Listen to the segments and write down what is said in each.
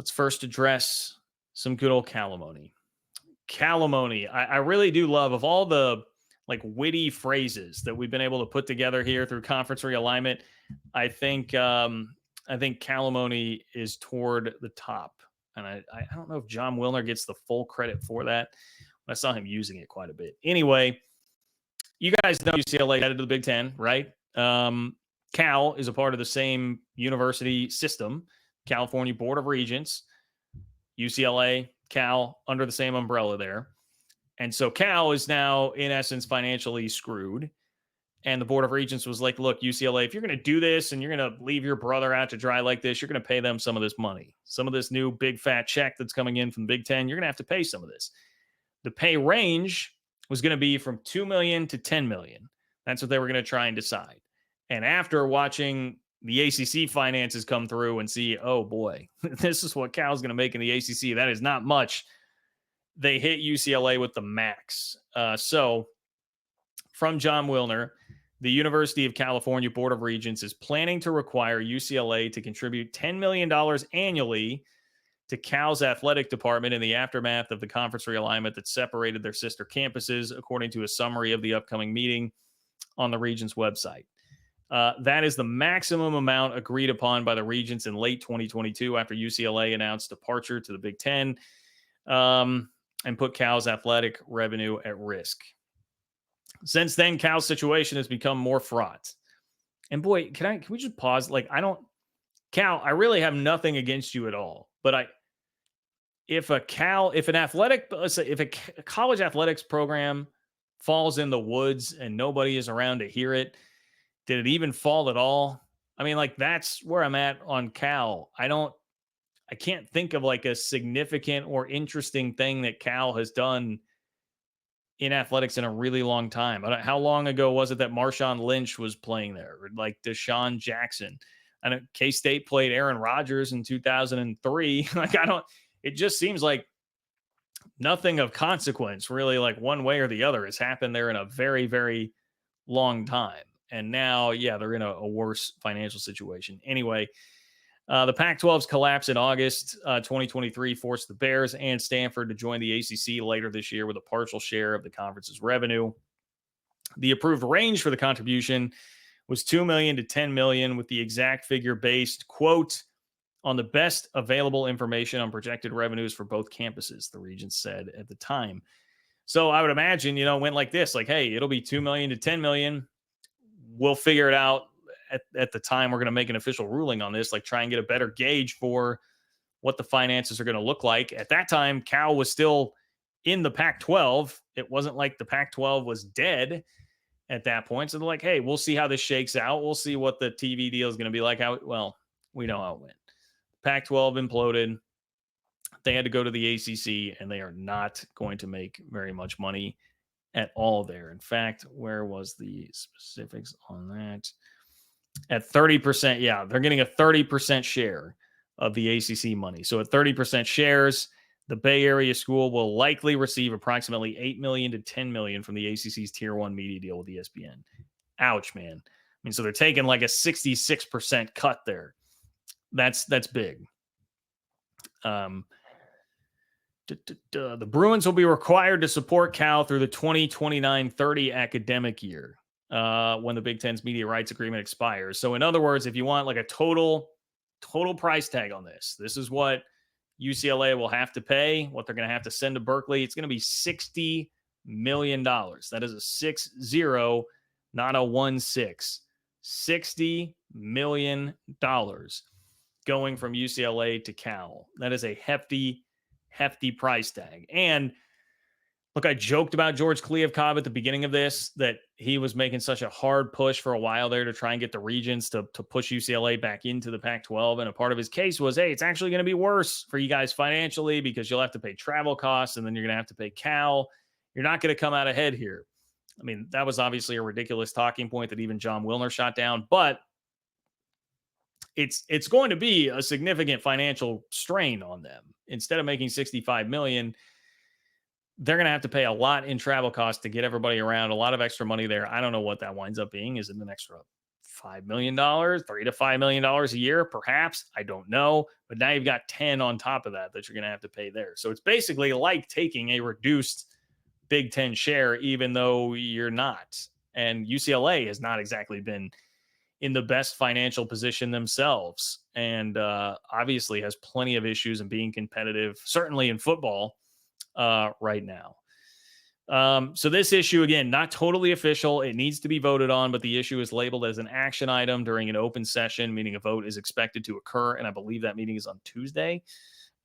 Let's first address some good old calimony. Calimony. I really do love of all the like witty phrases that we've been able to put together here through conference realignment. I think I think calimony is toward the top, and I don't know if John Wilner gets the full credit for that. But I saw him using it quite a bit. Anyway, you guys know UCLA headed to the Big Ten, right? Cal is a part of the same university system, California Board of Regents. UCLA, Cal, under the same umbrella there. And so Cal is now, in essence, financially screwed. And the Board of Regents was like, look, UCLA, if you're going to do this and you're going to leave your brother out to dry like this, you're going to pay them some of this money. Some of this new big fat check that's coming in from the Big Ten, you're going to have to pay some of this. The pay range was going to be from $2 million to $10 million. That's what they were going to try and decide. And after watching the ACC finances come through and see, oh boy, this is what Cal's going to make in the ACC. That is not much. They hit UCLA with the max. So from John Wilner, the University of California Board of Regents is planning to require UCLA to contribute $10 million annually to Cal's athletic department in the aftermath of the conference realignment that separated their sister campuses, according to a summary of the upcoming meeting on the Regents' website. That is the maximum amount agreed upon by the Regents in late 2022 after UCLA announced departure to the Big Ten and put Cal's athletic revenue at risk. Since then, Cal's situation has become more fraught. And boy, can we just pause? Like, Cal, I really have nothing against you at all. But if a college athletics program falls in the woods and nobody is around to hear it, did it even fall at all? I mean, like, that's where I'm at on Cal. I can't think of like a significant or interesting thing that Cal has done in athletics in a really long time. How long ago was it that Marshawn Lynch was playing there? Or like Deshaun Jackson? I know K-State played Aaron Rodgers in 2003. It just seems like nothing of consequence really, like one way or the other, has happened there in a very, very long time. And now, yeah, they're in a worse financial situation. Anyway, the Pac-12's collapse in August 2023 forced the Bears and Stanford to join the ACC later this year with a partial share of the conference's revenue. The approved range for the contribution was $2 million to $10 million, with the exact figure based, quote, on the best available information on projected revenues for both campuses, the Regents said at the time. So I would imagine, it went like this, like, hey, it'll be $2 million to $10 million. We'll figure it out at the time we're going to make an official ruling on this, like try and get a better gauge for what the finances are going to look like. At that time, Cal was still in the Pac-12. It wasn't like the Pac-12 was dead at that point. So they're like, hey, we'll see how this shakes out. We'll see what the TV deal is going to be like. We know how it went. Pac-12 imploded. They had to go to the ACC, and they are not going to make very much money at all there. In fact, where was the specifics on that? At 30%, yeah, they're getting a 30% share of the ACC money. So at 30% shares, the Bay Area school will likely receive approximately $8 million to $10 million from the ACC's Tier 1 media deal with ESPN. Ouch, man. I mean, so they're taking like a 66% cut there. That's big. The Bruins will be required to support Cal through the 2029-30 academic year when the Big Ten's media rights agreement expires. So in other words, if you want like a total price tag on this is what UCLA will have to pay, what they're going to have to send to Berkeley. It's going to be $60 million. That is a 6-0, not a 1-6. $60 million going from UCLA to Cal. That is a hefty price tag. And look, I joked about George Kliavkoff at the beginning of this, that he was making such a hard push for a while there to try and get the Regents to push UCLA back into the Pac-12. And a part of his case was, hey, it's actually going to be worse for you guys financially because you'll have to pay travel costs and then you're going to have to pay Cal. You're not going to come out ahead here. I mean, that was obviously a ridiculous talking point that even John Wilner shot down, but it's going to be a significant financial strain on them. Instead of making $65 million, they're going to have to pay a lot in travel costs to get everybody around, a lot of extra money there. I don't know what that winds up being. Is it an extra $5 million, $3 to $5 million a year, perhaps. I don't know. But now you've got 10 on top of that you're going to have to pay there. So it's basically like taking a reduced Big Ten share, even though you're not. And UCLA has not exactly been in the best financial position themselves. And obviously has plenty of issues in being competitive, certainly in football right now. So this issue, again, not totally official. It needs to be voted on, but the issue is labeled as an action item during an open session, meaning a vote is expected to occur. And I believe that meeting is on Tuesday,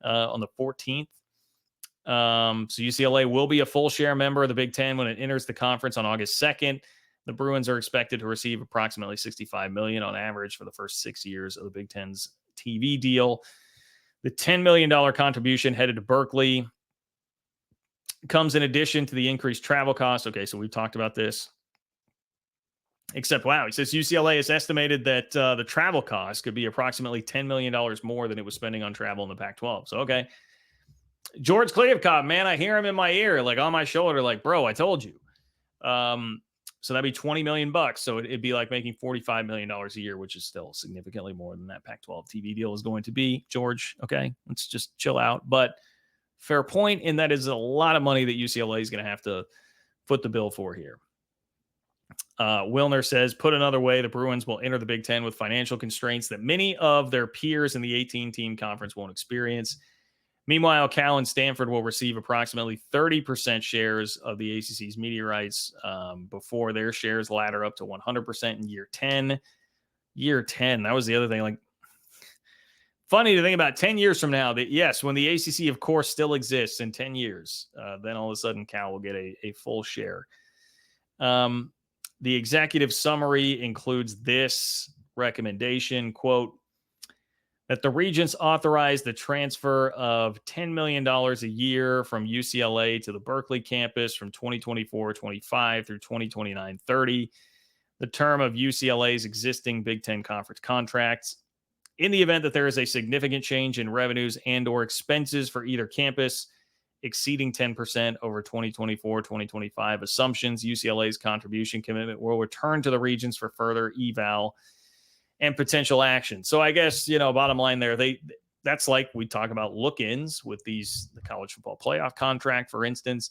on the 14th. So UCLA will be a full share member of the Big Ten when it enters the conference on August 2nd. The Bruins are expected to receive approximately $65 million on average for the first 6 years of the Big Ten's TV deal. The $10 million contribution headed to Berkeley comes in addition to the increased travel costs. Okay, so we've talked about this. Except, wow, it says UCLA has estimated that the travel costs could be approximately $10 million more than it was spending on travel in the Pac-12. So, okay. George Kliavkoff, man, I hear him in my ear, like on my shoulder, like, bro, I told you. So that'd be $20 million. So it'd be like making $45 million a year, which is still significantly more than that Pac-12 TV deal is going to be. George, okay, let's just chill out. But fair point, and that is a lot of money that UCLA is going to have to foot the bill for here. Wilner says, put another way, the Bruins will enter the Big Ten with financial constraints that many of their peers in the 18-team conference won't experience. Meanwhile, Cal and Stanford will receive approximately 30% shares of the ACC's media rights before their shares ladder up to 100% in year 10. Year 10, that was the other thing. Like, funny to think about 10 years from now that, yes, when the ACC, of course, still exists in 10 years, then all of a sudden Cal will get a full share. The executive summary includes this recommendation, quote, that the regents authorize the transfer of $10 million a year from UCLA to the Berkeley campus from 2024-25 through 2029-30, the term of UCLA's existing Big Ten conference contracts. In the event that there is a significant change in revenues and or expenses for either campus exceeding 10% over 2024-2025 assumptions, UCLA's contribution commitment will return to the regents for further eval and potential action. So I guess, bottom line there, that's like we talk about look-ins with the college football playoff contract, for instance,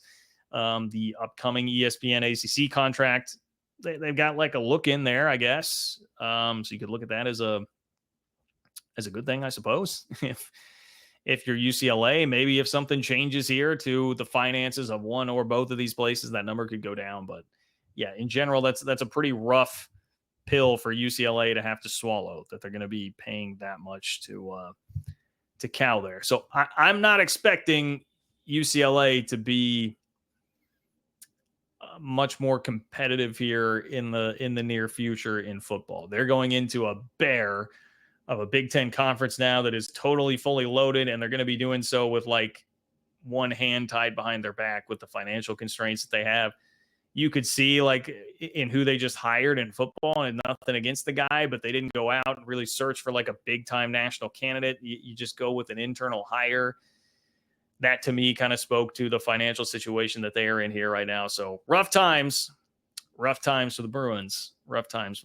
the upcoming ESPN ACC contract. They've got like a look in there, I guess. So you could look at that as a good thing, I suppose. If you're UCLA, maybe if something changes here to the finances of one or both of these places, that number could go down. But yeah, in general, that's a pretty rough pill for UCLA to have to swallow, that they're going to be paying that much to Cal there. So I'm not expecting UCLA to be much more competitive here in the near future in football. They're going into a bear of a Big Ten conference now that is totally fully loaded, and they're going to be doing so with like one hand tied behind their back with the financial constraints that they have. You could see like in who they just hired in football, and nothing against the guy, but they didn't go out and really search for like a big time national candidate. You just go with an internal hire. That to me kind of spoke to the financial situation that they are in here right now. So rough times for the Bruins, rough times for